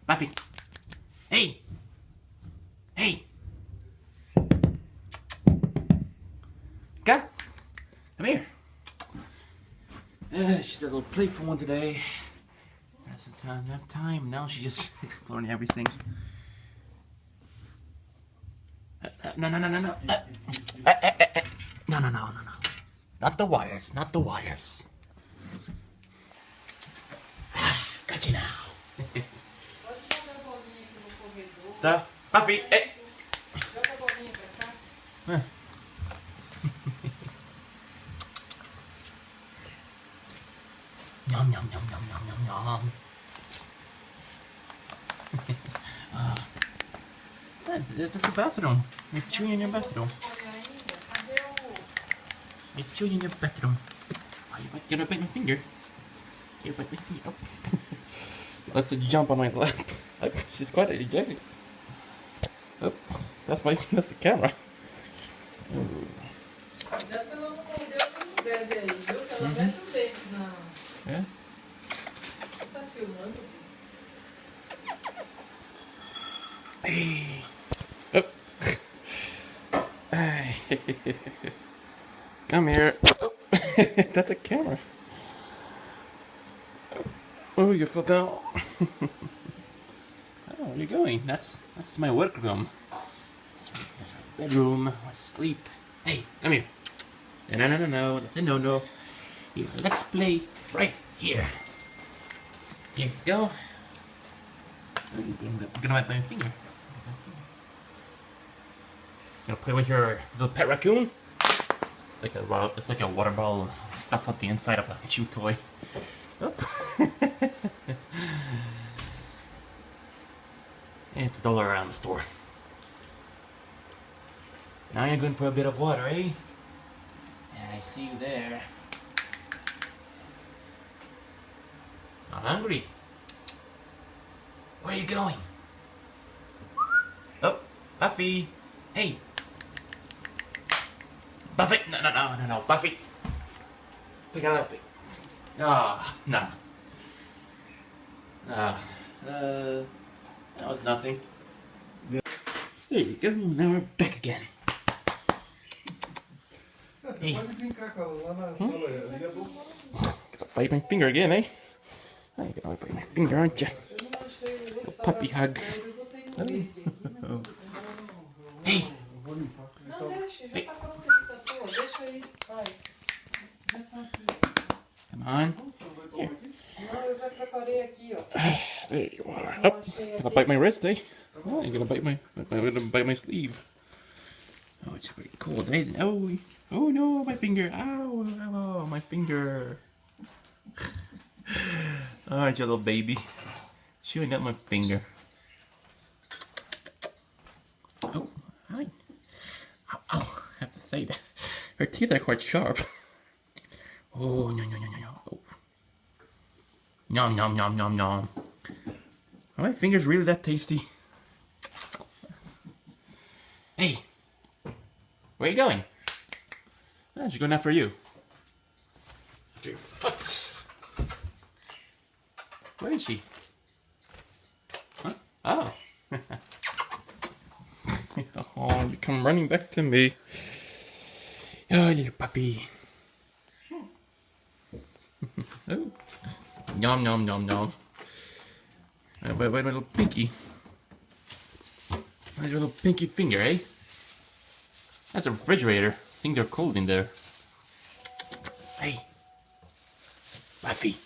Buffy. Hey. Hey. Come here. She's a little playful one today. That's the time, enough time. Now she's just exploring everything. No. No. No. Not the wires. Not the wires. Got you now. Tá. Buffy. Hey. Joga a bolinha pra cá. Nom. That's the bathroom. You're chewing in your bathroom. You're chewing in your bathroom. Oh, you're gonna bite my finger. You're bite my finger. Oh. Let's jump on my lap. She's quite energetic. Oh, that's the camera. Cuidado pra ela não morder o deve aí, viu? Que ela mete o dente na... É? Tá filmando? Hey. Oh. Hey. Come here. Oh. That's a camera. Oh, you fell down. Oh, where are you going? That's my workroom. That's my bedroom. My sleep. Hey, come here. No. That's a no. Here, let's play right here. Here you go. I'm gonna wipe my finger. Gonna play with your little pet raccoon. It's like a water bottle stuff on the inside of a chew toy. Oh. It's $1 around the store. Now you're going for a bit of water, eh? Yeah, I see you there. Not hungry. Where are you going? Oh, Buffy. Hey. Buffy. No, Buffy. Pick it up. Ah, no. That was nothing. There you go. Now we're back again. Hey. Bite my finger again, eh? You're gonna bite my finger, aren't you? Little puppy hug. Oh. Hey. Não, deixa. Já tá falando que tá tua. Deixa aí. Vai. Já tá aqui. Come on. Here. Não, eu já preparei aqui, ó. There you are. Oh, gonna bite my wrist, eh? Oh, you're gonna bite my sleeve. Oh, it's pretty cold, eh? Oh no, my finger! Ow, my finger! Aren't you, little baby? Chewing up my finger. Oh, hi. Ow, I have to say that. Her teeth are quite sharp. Oh, no. Oh. Nom. Are my fingers really that tasty? Hey, where are you going? She's going after you. After your foot. Where is she? Huh? Oh. Oh, you come running back to me. Oh, little puppy. Oh. Nom. Wait, my little pinky. Where's your little pinky finger, eh? That's a refrigerator. I think they're cold in there. Hey, Buffy.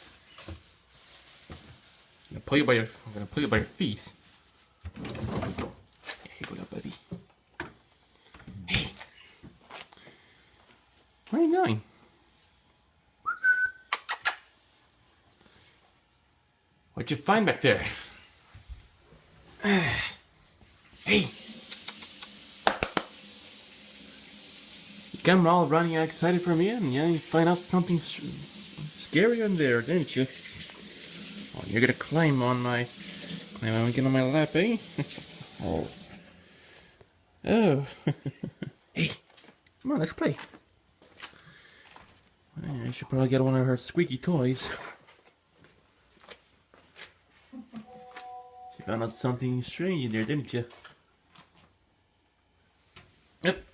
I'm gonna pull you by your feet. Here you go, buddy. Hey, where are you going? What'd you find back there? Hey. You come all running excited for me, and yeah, you find out something scary in there, didn't you? Oh, you're gonna climb on get on my lap, eh? Oh. Hey, come on, let's play. I should probably get one of her squeaky toys. You found out something strange in there, didn't you? Yep.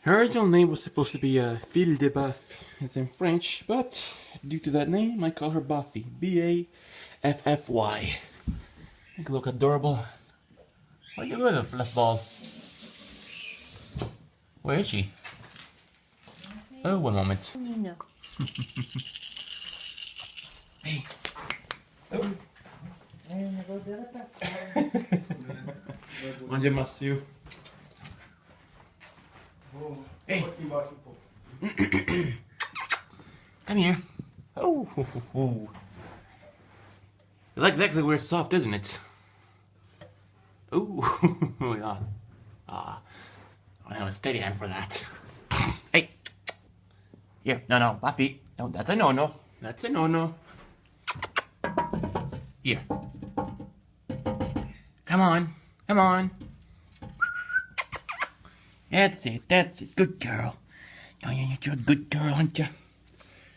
Her original name was supposed to be Fille de Buff. It's in French, but due to that name, I call her Buffy. B-A-F-F-Y. Make her look adorable. Where you going, fluff ball? Where is she? Oh, one moment. No. Hey. Oh. Onde é macio? Hey. Come here. Oh. You like exactly where it's soft, isn't it? Oh. Yeah. I have a steady hand for that. Hey. Here. No. Buffy. No, that's a no-no. That's a no-no. Here. Come on. That's it. Good girl. Oh, you're a good girl, aren't you?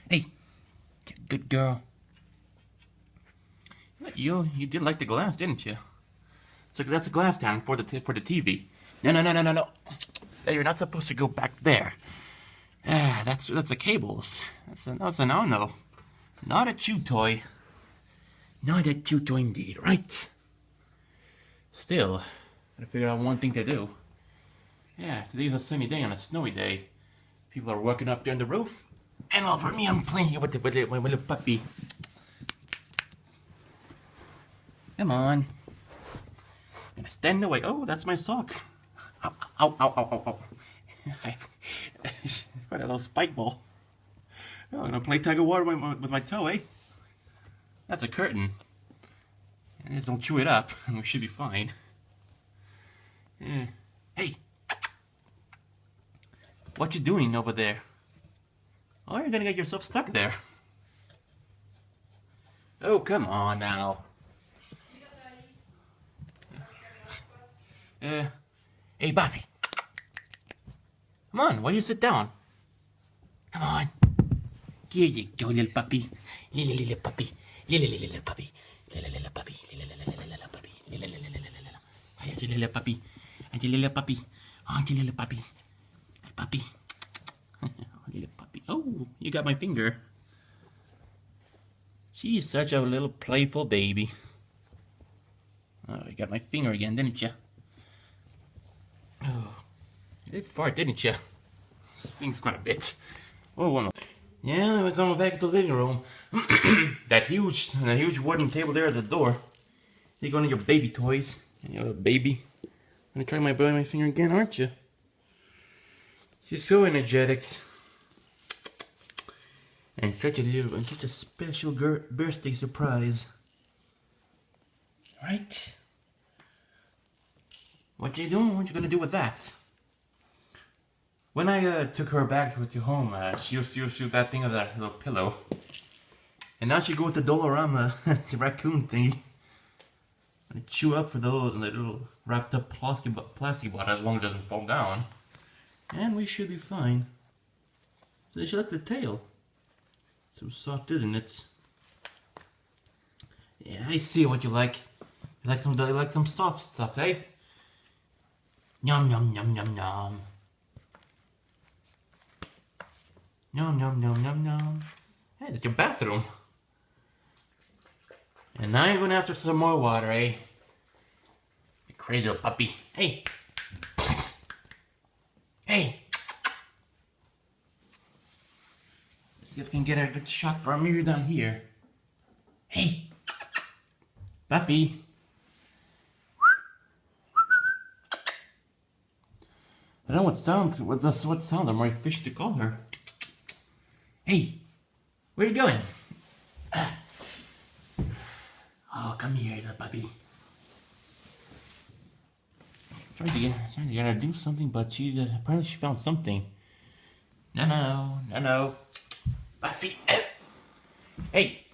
Hey, you're a good girl. You did like the glass, didn't you? So that's a glass stand for the TV. No. You're not supposed to go back there. That's the cables. That's a no. Not a chew toy. Not a chew toy indeed, right? Still, gotta figure out one thing to do. Yeah, today's a sunny day on a snowy day. People are working up there on the roof, and over me, I'm playing here with my little puppy. Come on. Gonna stand away. Oh, that's my sock. Ow. Quite a little spike ball. Oh, I'm gonna play tug of war with my toe, eh? That's a curtain. Just don't chew it up, and we should be fine. Yeah. Hey! What you doing over there? Oh, you're gonna get yourself stuck there. Oh, come on now. Hey, Bobby. Come on, why don't you sit down? Come on. Here you go, little puppy. Little puppy. Little puppy. Little puppy. Auntie little puppy. Auntie little puppy. Auntie little puppy. Puppy. Little puppy. Oh, you got my finger. She's such a little playful baby. Oh, you got my finger again, didn't you? Oh, you did fart, didn't you? Stings quite a bit. Oh, one more. Yeah, we're going back to the living room. that huge wooden table there at the door. You're going to your baby toys. You're a baby. Gonna try my finger again, aren't you? She's so energetic. And such a special birthday surprise. Right? What you doing? What you gonna do with that? When I took her back to home, she used to shoot that thing with that little pillow. And now she go with the Dollarama, the raccoon thingy. And chew up for the little wrapped up plastic bottle as long as it doesn't fall down. And we should be fine. So she like the tail. So soft, isn't it? Yeah, I see what you like. You like some soft stuff, eh? Yum. Yum. Hey, that's your bathroom. And now you're going after some more water, eh? You crazy little puppy. Hey! Let's see if we can get a good shot from you down here. Hey! Buffy! I don't know what sound the right fish to call her. Hey! Where you going? Oh, come here, little puppy. Trying to get her to do something, but apparently she found something. No. Buffy. Hey.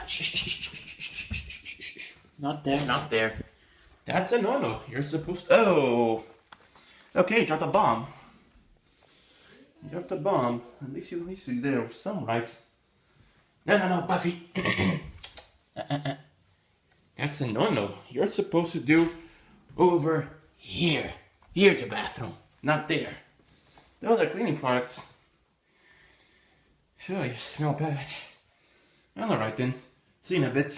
Shh. Not there. That's a no. You're supposed to. Oh. Okay, drop the bomb. You dropped a bomb. At least you did it some right. No, Buffy. That's a no-no. You're supposed to do over here. Here's your bathroom, not there. Those are cleaning products. Sure, you smell bad. Alright then. See you in a bit.